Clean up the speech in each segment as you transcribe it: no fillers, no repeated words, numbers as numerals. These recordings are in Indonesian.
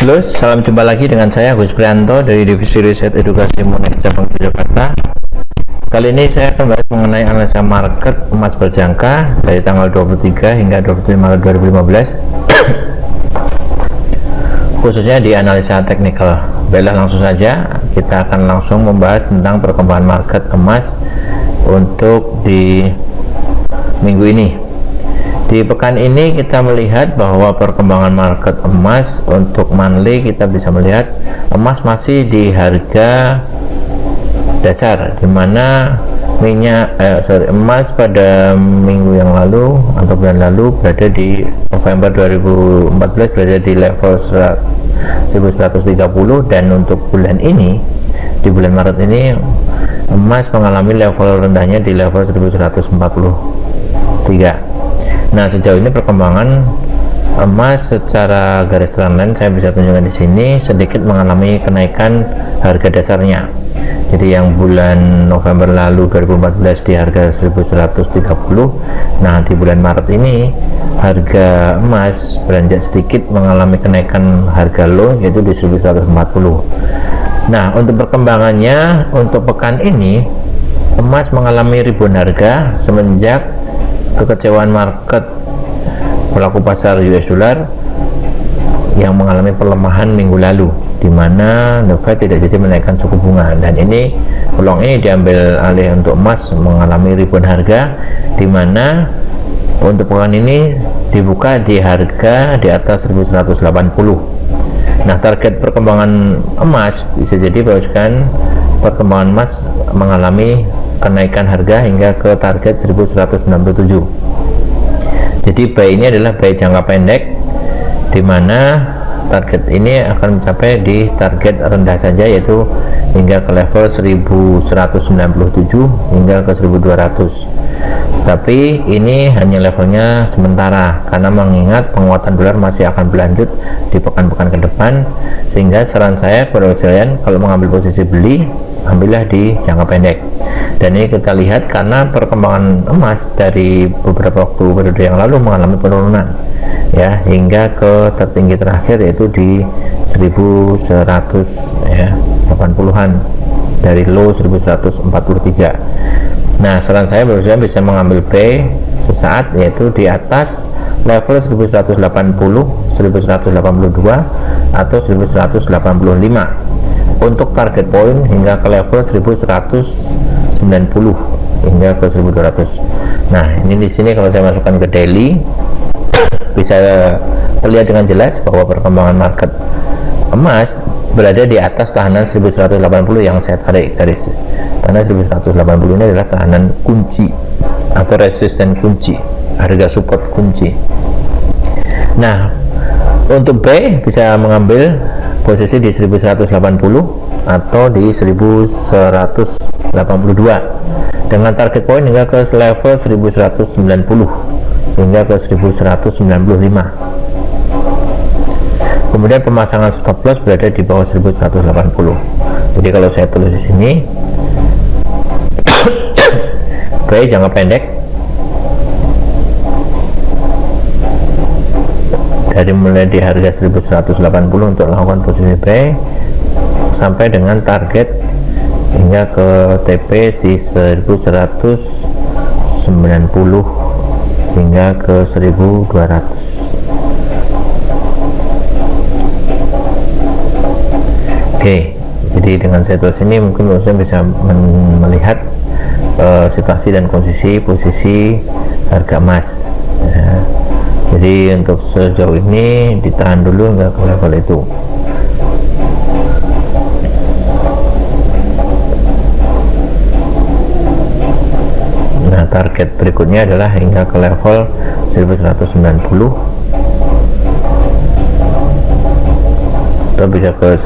Halo, salam jumpa lagi dengan saya Agus Prianto dari Divisi Riset Edukasi Monex Cabang Yogyakarta. Kali ini saya akan bahas mengenai analisa market emas berjangka dari tanggal 23 hingga 27 Maret 2015 khususnya di analisa teknikal. Baiklah, langsung saja kita akan langsung membahas tentang perkembangan market emas untuk di minggu ini. Di pekan ini kita melihat bahwa perkembangan market emas untuk monthly, kita bisa melihat emas masih di harga dasar, dimana emas pada minggu yang lalu atau bulan lalu berada di November 2014 berada di level 1130, dan untuk bulan ini, di bulan Maret ini, emas mengalami level rendahnya di level 1143. Nah, sejauh ini perkembangan emas secara garis trendline saya bisa tunjukkan di sini sedikit mengalami kenaikan harga dasarnya. Jadi yang bulan November lalu 2014 di harga 1130. Nah, di bulan Maret ini harga emas beranjak sedikit mengalami kenaikan harga low, yaitu di 1140. Nah, untuk perkembangannya untuk pekan ini, emas mengalami rebound harga semenjak kekecewaan market pelaku pasar US dollar yang mengalami pelemahan minggu lalu, di mana The Fed tidak jadi menaikkan suku bunga, dan ini peluang ini diambil alih untuk emas mengalami rebound harga, di mana untuk pekan ini dibuka di harga di atas 1180. Nah, target perkembangan emas bisa jadi bahwasanya perkembangan emas mengalami kenaikan harga hingga ke target 1197. Jadi buy ini adalah buy jangka pendek, di mana target ini akan mencapai di target rendah saja, yaitu hingga ke level 1197 hingga ke 1200. Tapi ini hanya levelnya sementara, karena mengingat penguatan dolar masih akan berlanjut di pekan-pekan ke depan, sehingga saran saya kepada kalian, kalau mengambil posisi beli, ambillah di jangka pendek. Dan ini kita lihat karena perkembangan emas dari beberapa waktu periode yang lalu mengalami penurunan, ya, hingga ke tertinggi terakhir yaitu di 1180-an dari low 1143. Nah, saran saya barusan bisa mengambil buy sesaat, yaitu di atas level 1180, 1182 atau 1185 untuk target point hingga ke level 1190 hingga ke 1200. Nah, ini di sini kalau saya masukkan ke daily bisa terlihat dengan jelas bahwa perkembangan market emas berada di atas tahanan 1180 yang saya tarik garis, karena 1180 ini adalah tahanan kunci atau resisten kunci, harga support kunci. Nah, untuk buy bisa mengambil posisi di 1180 atau di 1182 dengan target point hingga ke level 1190 hingga ke 1195. Kemudian pemasangan stop loss berada di bawah 1180. Jadi kalau saya tulis di sini buy jangka pendek dari mulai di harga 1180 untuk melakukan posisi buy sampai dengan target hingga ke TP di 1190 hingga ke 1200. Oke, jadi dengan saya tulis ini mungkin saya bisa melihat situasi dan posisi harga emas, ya. Jadi untuk sejauh ini ditahan dulu nggak ke level itu. Nah, target berikutnya adalah hingga ke level 1190 atau bisa ke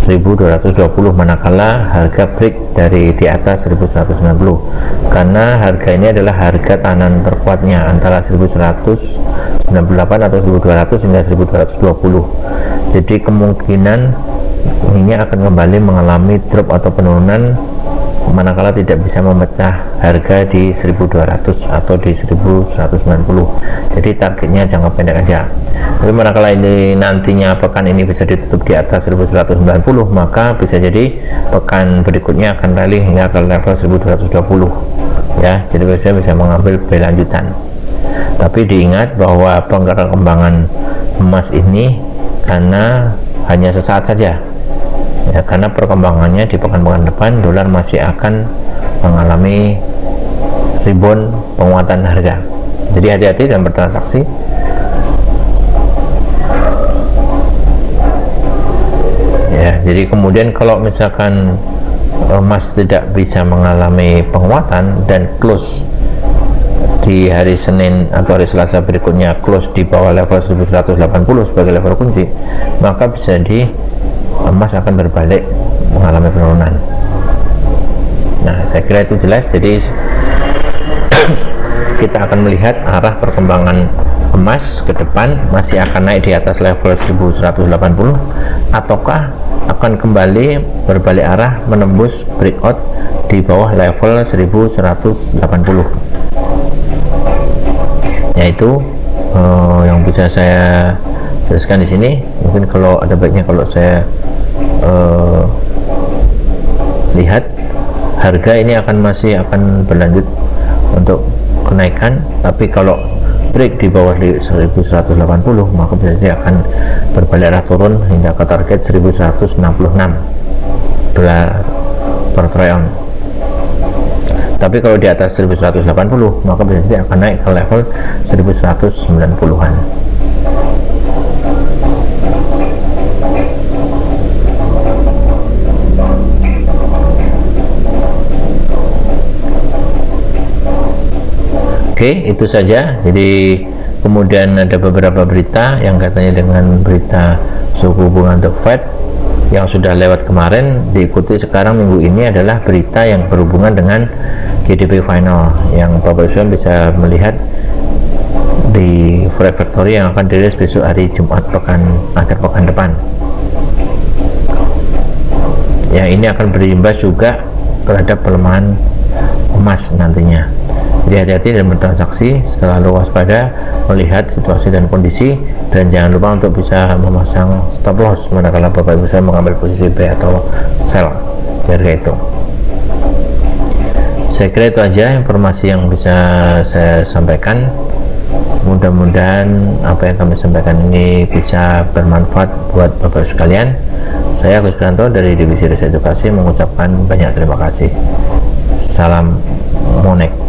1220 manakala harga break dari di atas 1190, karena harga ini adalah harga tahanan terkuatnya antara 1198 atau 1200 hingga 1220. Jadi kemungkinan ini akan kembali mengalami drop atau penurunan manakala tidak bisa memecah harga di 1200 atau di 1190. Jadi targetnya jangka pendek aja. Tapi manakala ini nantinya pekan ini bisa ditutup di atas 1190, maka bisa jadi pekan berikutnya akan rally hingga ke level 1220 ya. Jadi saya bisa mengambil buy lanjutan. Tapi diingat bahwa perkembangan emas ini karena hanya sesaat saja ya, karena perkembangannya di pekan-pekan depan dolar masih akan mengalami rebound penguatan harga. Jadi hati-hati dalam bertransaksi. Ya, jadi kemudian kalau misalkan emas tidak bisa mengalami penguatan dan close di hari Senin atau hari Selasa berikutnya close di bawah level 1180 sebagai level kunci, maka bisa di emas akan berbalik mengalami penurunan. Nah, saya kira itu jelas. Jadi kita akan melihat arah perkembangan emas ke depan masih akan naik di atas level 1180 ataukah akan kembali berbalik arah menembus breakout di bawah level 1180. Yaitu yang bisa saya jelaskan di sini. Mungkin kalau ada baiknya kalau saya lihat harga ini masih akan berlanjut untuk kenaikan, tapi kalau break di bawah 1180 maka bisa dia akan berbalik arah turun hingga ke target 1166 dolar per troy ounce. Tapi kalau di atas 1180 maka bisa dia akan naik ke level 1190-an. Oke, itu saja. Jadi kemudian ada beberapa berita yang katanya dengan berita suku bunga The Fed yang sudah lewat kemarin diikuti sekarang minggu ini adalah berita yang berhubungan dengan GDP final yang Bapak Ibu bisa melihat di Forex Factory yang akan dirilis besok hari Jumat akhir pekan depan. Ya, ini akan berimbas juga terhadap pelemahan emas nantinya. Jadi hati-hati dalam bertransaksi, selalu waspada melihat situasi dan kondisi, dan jangan lupa untuk bisa memasang stop loss manakala Bapak Ibu saya mengambil posisi buy atau sell di harga itu. Saya kira itu aja informasi yang bisa saya sampaikan. Mudah-mudahan apa yang kami sampaikan ini bisa bermanfaat buat Bapak sekalian. Saya Agus Prianto dari Divisi Riset Edukasi mengucapkan banyak terima kasih. Salam Monek.